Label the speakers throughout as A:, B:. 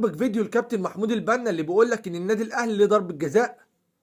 A: عاجبك فيديو الكابتن محمود البنا اللي بيقول لك ان النادي الاهلي ليه ضربة جزاء،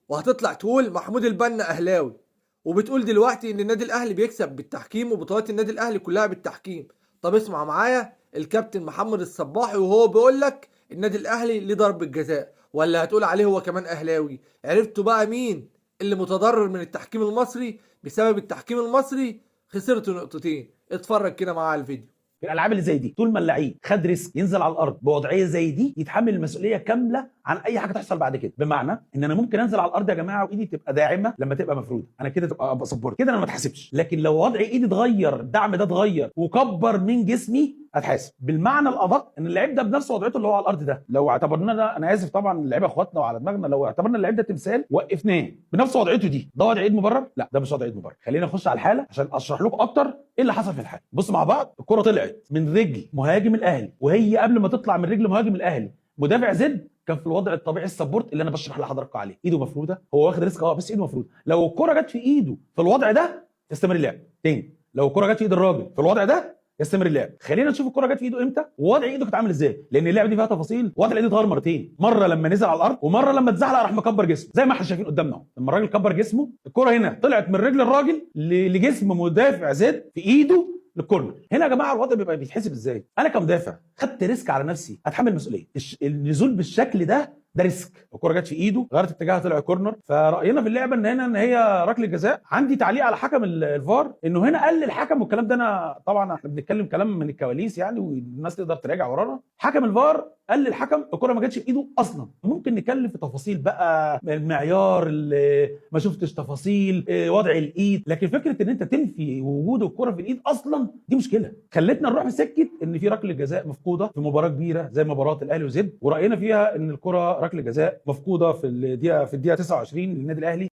A: وهتطلع تقول محمود البنا اهلاوي، وبتقول دلوقتي ان النادي الاهلي بيكسب بالتحكيم وبطولات النادي الاهلي كلها بالتحكيم؟ طب اسمع معايا الكابتن محمد الصباحي وهو بيقول لك النادي الاهلي ليه ضربة جزاء، ولا هتقول عليه هو كمان اهلاوي؟ عرفتوا بقى مين اللي متضرر من التحكيم المصري؟ بسبب التحكيم المصري خسرتوا نقطتين. اتفرج كده معايا على الفيديو.
B: في الالعاب اللي زي دي طول ما اللعيب خد ريسك ينزل على الارض بوضعيه زي دي يتحمل المسؤوليه كامله عن اي حاجه تحصل بعد كده. بمعنى ان انا ممكن انزل على الارض يا جماعه وايدي تبقى داعمه لما تبقى مفروده، انا كده ابقى سبورت، كده انا ما اتحاسبش. لكن لو وضع ايدي اتغير، الدعم ده اتغير وكبر من جسمي، اتحاسب. بالمعنى الادق ان اللعيب ده بنفس وضعيته اللي هو على الارض ده، لو اعتبرنا ده، انا اسف طبعا اللعيبه اخواتنا وعلى دماغنا، لو اعتبرنا اللعيب ده تمثال وقفناه بنفس وضعيته دي، ده وضع ايد مبرر؟ لا، ده مش وضع ايد مبرر. خلينا نخش على الحاله عشان اشرح لكم اكتر ايه اللي حصل في الحاله. بص مع بعض، الكره طلعت من رجل مهاجم الاهلي، وهي قبل ما تطلع من رجل مهاجم الاهلي مدافع زد كان في الوضع الطبيعي السبورت اللي انا بشرح لحضراتكم عليه، ايده مفروده، هو واخد ريسك بس ايده مفروده. لو الكره جت في ايده في الوضع ده يستمر اللعب. تاني، لو الكره جت في ايد الراجل في الوضع ده يستمر اللعب. خلينا نشوف الكره جت في ايده امتى ووضع ايده كانت عامل ازاي، لان اللعبه دي فيها تفاصيل. وضع الايد اتغير مرتين، مره لما نزل على الارض ومره لما اتزحلق راح مكبر جسمه زي ما احنا شايفين قدامنا اهو. لما الراجل كبر جسمه، الكره هنا طلعت من رجل الراجل لجسم مدافع زد في ايده للكورنر. هنا يا جماعه الوضع بيبقى بيتحسب ازاي؟ انا كمدافع خدت ريسك على نفسي، اتحمل مسؤوليه. النزول بالشكل ده ريسك. الكره جت في ايده، غيرت اتجاهها، طلع كورنر. فراينا في اللعبه ان هي ركله جزاء. عندي تعليق على حكم الفار انه هنا قال الحكم، والكلام ده انا طبعا احنا بنتكلم كلام من الكواليس يعني، والناس تقدر تراجع ورانا. حكم الفار قال للحكم الكره ما جاتش في ايده اصلا. ممكن نتكلم في تفاصيل بقى، المعيار اللي ما شفتش تفاصيل، وضع الايد، لكن فكره ان انت تنفي وجود الكره في الايد اصلا دي مشكله. خلتنا نروح في سكه ان في ركله جزاء مفقوده في مباراه كبيره زي مباراه الاهلي وزد، وراينا فيها ان الكره ركله جزاء مفقوده في الدقيقه 29 للنادي الاهلي.